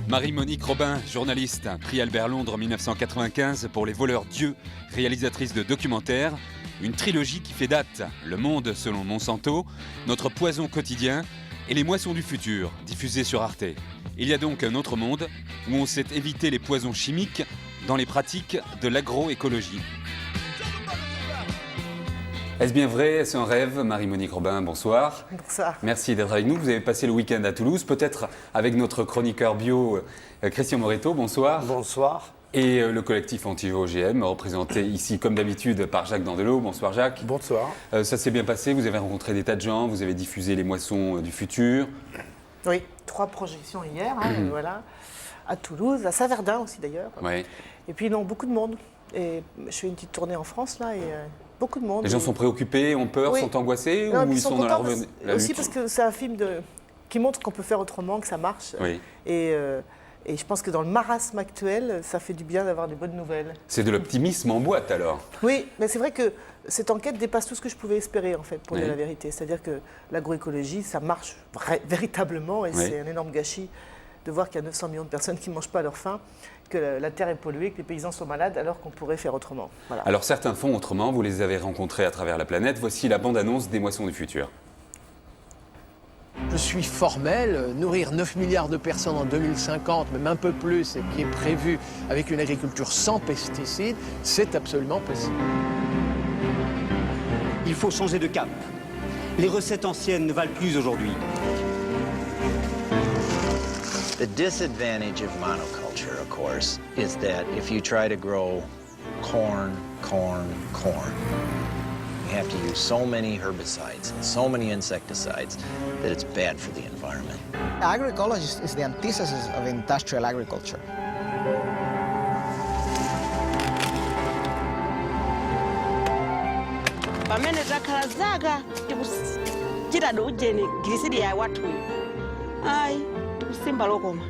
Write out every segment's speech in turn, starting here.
Marie-Monique Robin, journaliste, prix Albert Londres en 1995 pour Les Voleurs Dieu, réalisatrice de documentaires. Une trilogie qui fait date, Le Monde selon Monsanto, Notre poison quotidien et Les Moissons du futur, diffusés sur Arte. Il y a donc un autre monde où on sait éviter les poisons chimiques dans les pratiques de l'agroécologie. Est-ce bien vrai? Est-ce un rêve? Marie-Monique Robin, bonsoir. Bonsoir. Merci d'être avec nous. Vous avez passé le week-end à Toulouse, peut-être avec notre chroniqueur bio Christian Moretto. Bonsoir. Bonsoir. Et le collectif Anti-OGM, représenté ici comme d'habitude par Jacques Dandelot. Bonsoir Jacques. Bonsoir. Ça s'est bien passé, vous avez rencontré des tas de gens, vous avez diffusé les moissons du futur. Oui, 3 projections hier, voilà, à Toulouse, à Saint-Verdun aussi d'ailleurs. Ouais. Et puis non, beaucoup de monde. Et je fais une petite tournée en France là et beaucoup de monde. Les gens sont préoccupés, ont peur, Oui. sont angoissés Non, ou ils sont dans la lutte? aussi parce que c'est un film qui montre qu'on peut faire autrement, que ça marche. Oui. Et je pense que dans le marasme actuel, ça fait du bien d'avoir des bonnes nouvelles. C'est de l'optimisme en boîte alors. Oui, mais c'est vrai que cette enquête dépasse tout ce que je pouvais espérer en fait, pour dire Oui. la vérité. C'est-à-dire que l'agroécologie, ça marche véritablement et Oui. c'est un énorme gâchis de voir qu'il y a 900 millions de personnes qui ne mangent pas à leur faim, que la terre est polluée, que les paysans sont malades alors qu'on pourrait faire autrement. Voilà. Alors certains font autrement, vous les avez rencontrés à travers la planète. Voici la bande-annonce des moissons du futur. Je suis formel, nourrir 9 milliards de personnes en 2050, même un peu plus, et qui est prévu avec une agriculture sans pesticides, c'est absolument possible. Il faut changer de cap. Les recettes anciennes ne valent plus aujourd'hui. The disadvantage of monoculture, of course, is that if you try to grow corn, you have to use so many herbicides and so many insecticides that it's bad for the environment. Agroecology is the antithesis of industrial agriculture. Pamene takhala zaka tikuchita ujeni girisidi ya wathuyo ayi tikusimba lokoma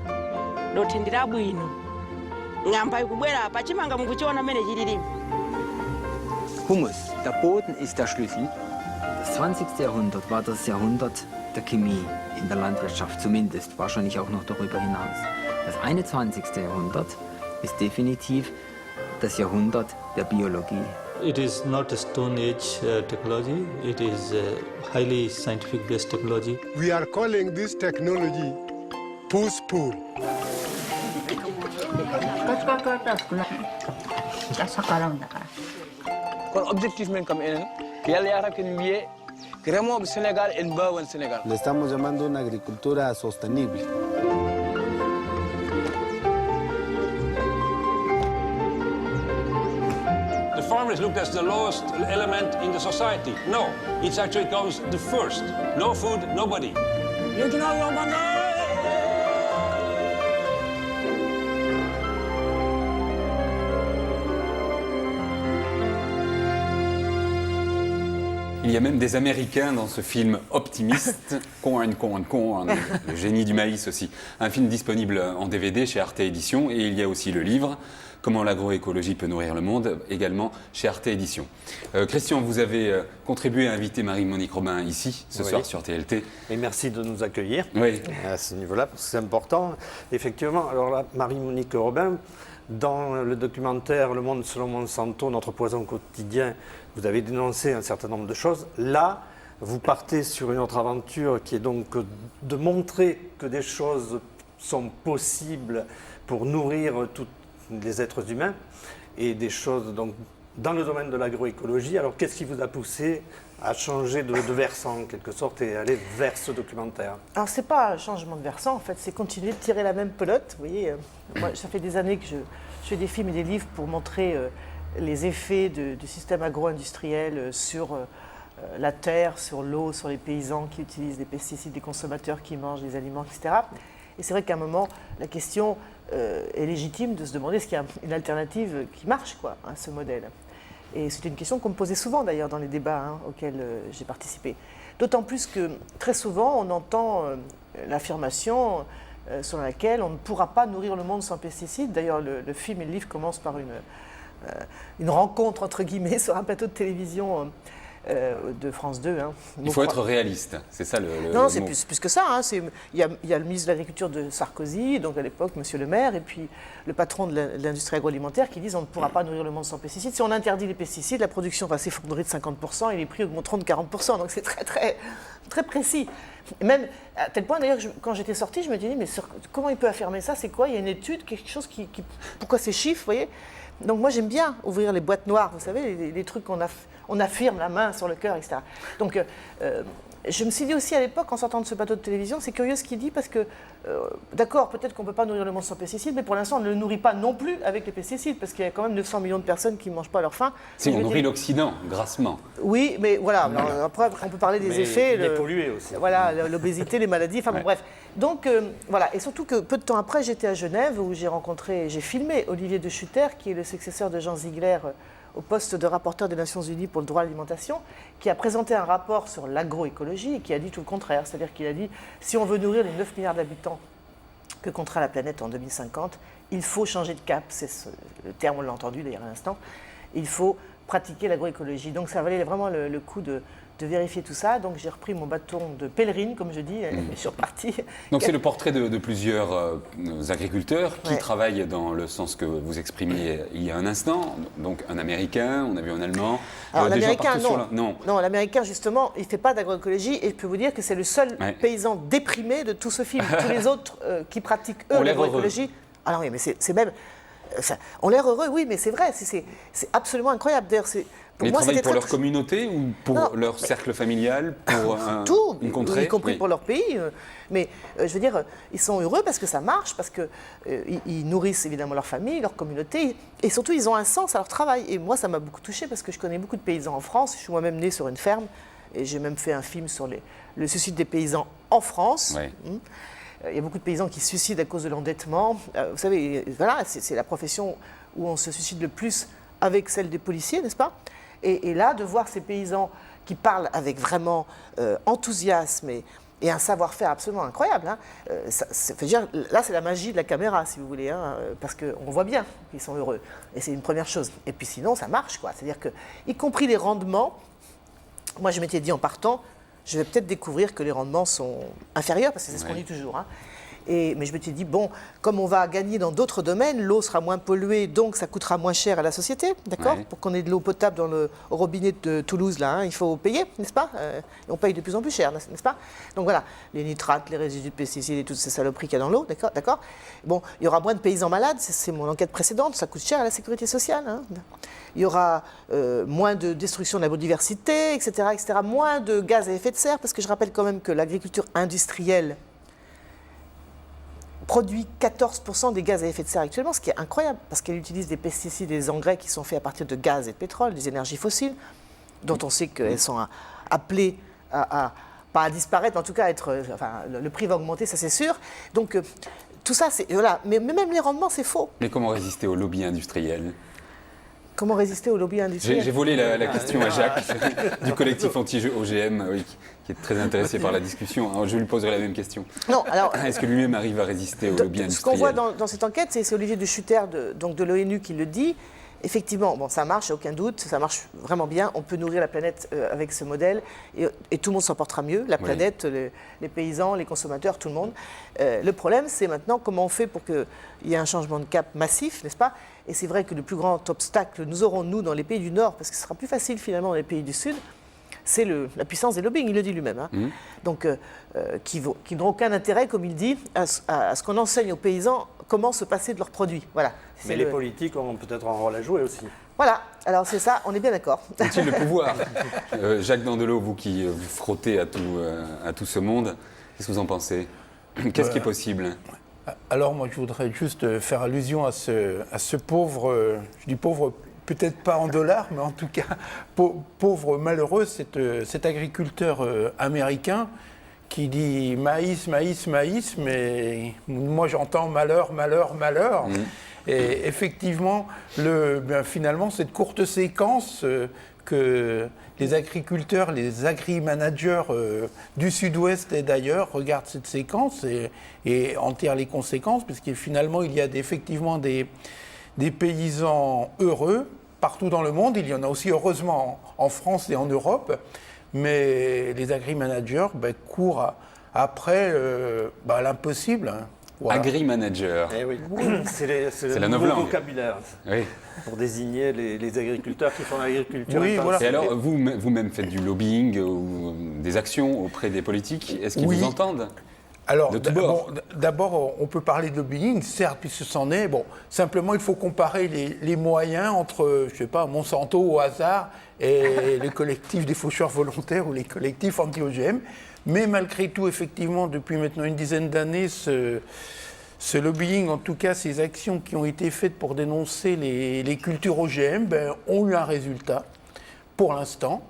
lothendera bwino ng'amba ikubwera apa chimanga mukuchiona mene chililimu. Humus, der Boden ist der Schlüssel. Das 20. Jahrhundert war das Jahrhundert der Chemie in der Landwirtschaft, zumindest, wahrscheinlich auch noch darüber hinaus. Das 21. Jahrhundert ist definitiv das Jahrhundert der Biologie. It is not a Stone Age technology, it is a highly scientific based technology. We are calling this technology push-pull. Kon objectif men kam enen yalla yata ken wiye remoɓe Sénégal en mbawan Sénégal. Le estamos llamando una agricultura sostenible. The farmer is looked as the lowest element in the society. No, it's actually comes the first. No food, nobody. You can have your money. Il y a même des Américains dans ce film optimiste, Corn, le génie du maïs aussi. Un film disponible en DVD chez Arte Éditions et il y a aussi le livre, Comment l'agroécologie peut nourrir le monde, également chez Arte Éditions. Christian, vous avez contribué à inviter Marie-Monique Robin ici, ce soir sur TLT. Et merci de nous accueillir à ce niveau-là, parce que c'est important. Effectivement, alors là, Marie-Monique Robin, dans le documentaire Le Monde selon Monsanto, Notre poison quotidien, vous avez dénoncé un certain nombre de choses. Là, vous partez sur une autre aventure qui est donc de montrer que des choses sont possibles pour nourrir tous les êtres humains et des choses donc, dans le domaine de l'agroécologie. Alors, qu'est-ce qui vous a poussé à changer de versant en quelque sorte et aller vers ce documentaire? Alors c'est pas un changement de versant en fait, c'est continuer de tirer la même pelote. Vous voyez, moi ça fait des années que je fais des films et des livres pour montrer les effets du système agro-industriel sur la terre, sur l'eau, sur les paysans qui utilisent des pesticides, des consommateurs qui mangent des aliments, etc. Et c'est vrai qu'à un moment, la question est légitime de se demander est-ce qu'il y a une alternative qui marche quoi, à ce modèle. Et c'était une question qu'on me posait souvent d'ailleurs dans les débats auxquels j'ai participé. D'autant plus que très souvent on entend l'affirmation selon laquelle on ne pourra pas nourrir le monde sans pesticides. D'ailleurs le film et le livre commencent par une rencontre entre guillemets sur un plateau de télévision de France 2. Hein. Il faut être réaliste, c'est ça le Non, le c'est mot. plus que ça. Hein. Il y a le ministre de l'Agriculture de Sarkozy, donc à l'époque, Monsieur le maire, et puis le patron de l'industrie agroalimentaire qui disent on ne pourra pas nourrir le monde sans pesticides. Si on interdit les pesticides, la production va s'effondrer de 50% et les prix augmenteront de 40%. Donc c'est très précis. Et même à tel point, d'ailleurs, quand j'étais sortie, je me disais mais comment il peut affirmer ça? C'est quoi? Il y a une étude, quelque chose pourquoi ces chiffres, vous voyez? Donc moi j'aime bien ouvrir les boîtes noires, vous savez, les trucs on affirme la main sur le cœur, etc. Donc je me suis dit aussi à l'époque, en sortant de ce plateau de télévision, c'est curieux ce qu'il dit parce que, d'accord, peut-être qu'on ne peut pas nourrir le monde sans pesticides, mais pour l'instant on ne le nourrit pas non plus avec les pesticides, parce qu'il y a quand même 900 millions de personnes qui ne mangent pas à leur faim. Si on nourrit l'Occident, grassement. Oui, mais voilà, alors, après on peut parler des effets. Il est pollué aussi. Voilà, l'obésité, les maladies, enfin bon, bref. Donc voilà, et surtout que peu de temps après, j'étais à Genève où j'ai filmé Olivier de Schutter, qui est le successeur de Jean Ziegler au poste de rapporteur des Nations Unies pour le droit à l'alimentation, qui a présenté un rapport sur l'agroécologie et qui a dit tout le contraire. C'est-à-dire qu'il a dit, si on veut nourrir les 9 milliards d'habitants que comptera la planète en 2050, il faut changer de cap, le terme, on l'a entendu d'ailleurs à l'instant, il faut pratiquer l'agroécologie. Donc ça valait vraiment le coup de vérifier tout ça. Donc j'ai repris mon bâton de pèlerine, comme je dis, et je suis repartie. Donc c'est le portrait de plusieurs agriculteurs qui travaillent dans le sens que vous exprimiez il y a un instant. Donc un Américain, on a vu un Allemand. Alors l'Américain, non, l'Américain justement, il ne fait pas d'agroécologie et je peux vous dire que c'est le seul paysan déprimé de tout ce film. Tous les autres qui pratiquent eux l'agroécologie. Ah non, oui, mais c'est même... on l'air heureux, oui, mais c'est vrai, c'est absolument incroyable. D'ailleurs, ils travaillent pour leur communauté ou pour leur cercle familial, pour une contrée, y compris pour leur pays. Mais je veux dire, ils sont heureux parce que ça marche, parce qu'ils nourrissent évidemment leur famille, leur communauté, et surtout ils ont un sens à leur travail. Et moi, ça m'a beaucoup touchée parce que je connais beaucoup de paysans en France. Je suis moi-même née sur une ferme et j'ai même fait un film sur le suicide des paysans en France. Ouais. Il y a beaucoup de paysans qui se suicident à cause de l'endettement. Vous savez, voilà, c'est la profession où on se suicide le plus avec celle des policiers, n'est-ce pas? Et là, de voir ces paysans qui parlent avec vraiment enthousiasme et un savoir-faire absolument incroyable, hein, là, c'est la magie de la caméra, si vous voulez, hein, parce qu'on voit bien qu'ils sont heureux. Et c'est une première chose. Et puis sinon, ça marche, quoi. C'est-à-dire que, y compris les rendements, moi, je m'étais dit en partant, je vais peut-être découvrir que les rendements sont inférieurs, parce que c'est ce qu'on dit toujours. Hein. Mais je me suis dit, bon, comme on va gagner dans d'autres domaines, l'eau sera moins polluée, donc ça coûtera moins cher à la société, d'accord? Pour qu'on ait de l'eau potable au robinet de Toulouse, là, hein, il faut payer, n'est-ce pas? Et on paye de plus en plus cher, n'est-ce pas? Donc voilà, les nitrates, les résidus de pesticides et toutes ces saloperies qu'il y a dans l'eau, d'accord? Bon, il y aura moins de paysans malades, c'est mon enquête précédente, ça coûte cher à la sécurité sociale. Hein. Il y aura moins de destruction de la biodiversité, etc., moins de gaz à effet de serre, parce que je rappelle quand même que l'agriculture industrielle produit 14% des gaz à effet de serre actuellement, ce qui est incroyable, parce qu'elle utilise des pesticides et des engrais qui sont faits à partir de gaz et de pétrole, des énergies fossiles, dont on sait qu'elles sont appelées pas à disparaître, mais en tout cas le prix va augmenter, ça c'est sûr. Donc tout ça, voilà. Mais même les rendements, c'est faux. Mais comment résister au lobby industriel? Comment résister au lobby industriel? J'ai volé la question à Jacques du collectif anti-OGM, oui, qui est très intéressé par la discussion. Alors, je lui poserai la même question. Non, alors, est-ce que lui-même arrive à résister au lobby industriel? Ce qu'on voit dans cette enquête, c'est Olivier de Schutter de l'ONU qui le dit. Effectivement, bon, ça marche, aucun doute, ça marche vraiment bien. On peut nourrir la planète avec ce modèle et tout le monde s'en portera mieux. La planète, les paysans, les consommateurs, tout le monde. Le problème, c'est maintenant comment on fait pour qu'il y ait un changement de cap massif, n'est-ce pas? Et c'est vrai que le plus grand obstacle nous aurons, nous, dans les pays du Nord, parce que ce sera plus facile finalement dans les pays du Sud, c'est la puissance des lobbying, il le dit lui-même. Hein. Donc, qui n'ont aucun intérêt, comme il dit, à ce qu'on enseigne aux paysans comment se passer de leurs produits. Voilà. Mais les politiques ont peut-être un rôle à jouer aussi. Voilà, alors c'est ça, on est bien d'accord. Ont-ils le pouvoir? Jacques Dandelot, vous qui vous frottez à tout ce monde, qu'est-ce que vous en pensez? Qu'est-ce qui est possible? Alors moi je voudrais juste faire allusion à ce pauvre, je dis pauvre peut-être pas en dollars, mais en tout cas pauvre malheureux, cet agriculteur américain qui dit maïs, maïs, maïs, mais moi j'entends malheur, malheur, malheur. Et effectivement, finalement cette courte séquence que les agriculteurs, les agri-managers du Sud-Ouest et d'ailleurs regardent cette séquence et en tirent les conséquences, parce que finalement il y a effectivement des paysans heureux partout dans le monde. Il y en a aussi heureusement en France et en Europe. Mais les agri-managers courent après l'impossible. Hein. Voilà. Agri-manager. Eh oui. C'est le nouveau vocabulaire pour désigner les agriculteurs qui font l'agriculture. Oui, voilà. Et alors, vous-même faites du lobbying ou des actions auprès des politiques. Est-ce qu'ils vous entendent ? Alors, d'abord, on peut parler de lobbying, certes, puisque c'en est. Bon, simplement, il faut comparer les moyens entre, je sais pas, Monsanto au hasard et les collectifs des faucheurs volontaires ou les collectifs anti-OGM. Mais malgré tout, effectivement, depuis maintenant une dizaine d'années, ce lobbying, en tout cas, ces actions qui ont été faites pour dénoncer les cultures OGM, ont eu un résultat, pour l'instant.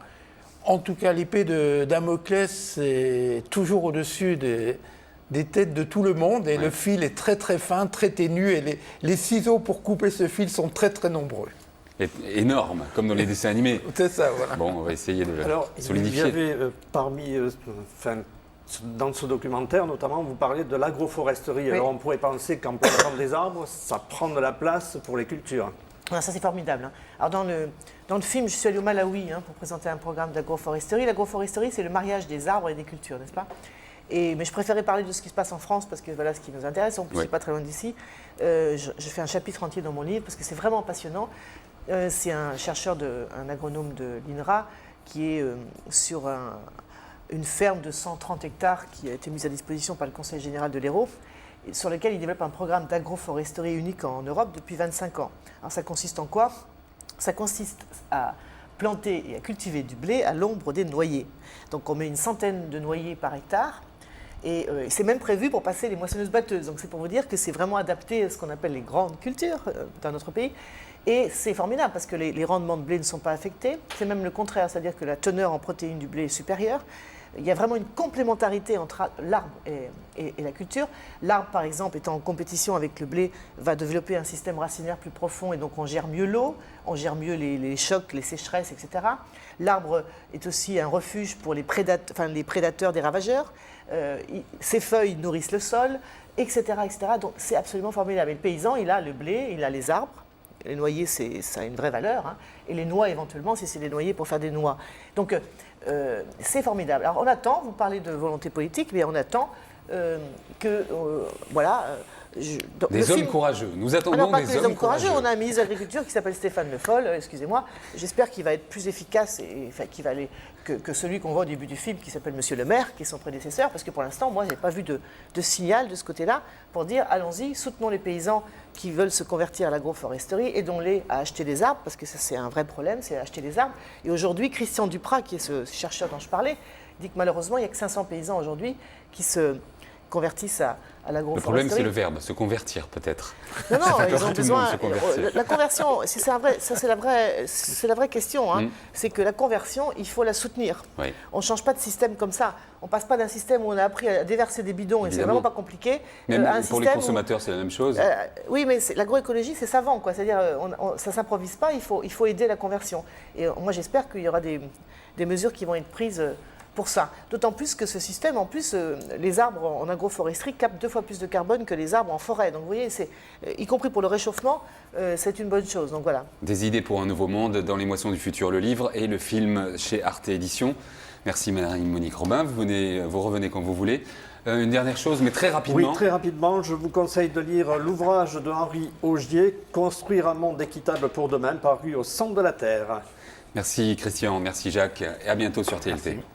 En tout cas, l'épée de Damoclès est toujours au-dessus des têtes de tout le monde et le fil est très très fin, très ténu et les ciseaux pour couper ce fil sont très très nombreux. Énorme, comme dans les dessins animés. C'est ça, voilà. Bon, on va essayer de solidifier. Il y avait dans ce documentaire, notamment, vous parlez de l'agroforesterie. Alors on pourrait penser qu'en plantant des arbres, ça prend de la place pour les cultures. Ah, ça c'est formidable. Hein. Alors dans le film, je suis allée au Malawi pour présenter un programme d'agroforesterie. L'agroforesterie, c'est le mariage des arbres et des cultures, n'est-ce pas ? Mais je préférais parler de ce qui se passe en France parce que voilà ce qui nous intéresse. En plus, c'est pas très loin d'ici. Je fais un chapitre entier dans mon livre parce que c'est vraiment passionnant. C'est un chercheur, un agronome de l'INRA qui est sur une ferme de 130 hectares qui a été mise à disposition par le Conseil général de l'Hérault, sur lequel il développe un programme d'agroforesterie unique en Europe depuis 25 ans. Alors ça consiste en quoi ? Ça consiste à planter et à cultiver du blé à l'ombre des noyers. Donc on met une centaine de noyers par hectare. Et c'est même prévu pour passer les moissonneuses-batteuses. Donc c'est pour vous dire que c'est vraiment adapté à ce qu'on appelle les grandes cultures dans notre pays. Et c'est formidable parce que les rendements de blé ne sont pas affectés. C'est même le contraire, c'est-à-dire que la teneur en protéines du blé est supérieure. Il y a vraiment une complémentarité entre l'arbre et la culture. L'arbre, par exemple, étant en compétition avec le blé, va développer un système racinaire plus profond et donc on gère mieux l'eau, on gère mieux les chocs, les sécheresses, etc. L'arbre est aussi un refuge pour les prédateurs des ravageurs. Ses feuilles nourrissent le sol, etc., etc. Donc c'est absolument formidable. Et le paysan, il a le blé, il a les arbres. Les noyers, ça a une vraie valeur. Hein. Et les noix, éventuellement, si c'est des noyers pour faire des noix. Donc c'est formidable. Alors on attend, vous parlez de volonté politique, mais on attend des hommes courageux. Nous attendons des hommes courageux. On a un ministre de l'Agriculture qui s'appelle Stéphane Le Foll, excusez-moi. J'espère qu'il va être plus efficace qu'il va aller que celui qu'on voit au début du film, qui s'appelle Monsieur le Maire, qui est son prédécesseur, parce que pour l'instant, moi, je n'ai pas vu de signal de ce côté-là pour dire allons-y, soutenons les paysans qui veulent se convertir à l'agroforesterie, aidons-les à acheter des arbres, parce que ça, c'est un vrai problème, c'est acheter des arbres. Et aujourd'hui, Christian Duprat, qui est ce chercheur dont je parlais, dit que malheureusement, il n'y a que 500 paysans aujourd'hui qui se convertissent à l'agroforesterie. Le problème, c'est le verbe, se convertir peut-être. Non, ils ont besoin. La conversion, c'est la vraie question. Hein. C'est que la conversion, il faut la soutenir. Oui. On ne change pas de système comme ça. On ne passe pas d'un système où on a appris à déverser des bidons, et c'est vraiment pas compliqué. Même pour les consommateurs, c'est la même chose. Oui, mais l'agroécologie, c'est savant, quoi. C'est-à-dire, ça ne s'improvise pas, il faut aider la conversion. Et moi, j'espère qu'il y aura des mesures qui vont être prises pour ça. D'autant plus que ce système, en plus, les arbres en agroforesterie captent 2 fois plus de carbone que les arbres en forêt. Donc vous voyez, y compris pour le réchauffement, c'est une bonne chose. Donc voilà. Des idées pour un nouveau monde dans les moissons du futur, le livre et le film chez Arte Éditions. Merci Marie-Monique Robin, vous revenez quand vous voulez. Une dernière chose, mais très rapidement. Oui, très rapidement, je vous conseille de lire l'ouvrage de Henri Augier, Construire un monde équitable pour demain, paru au Centre de la Terre. Merci Christian, merci Jacques, et à bientôt sur TLT. Merci.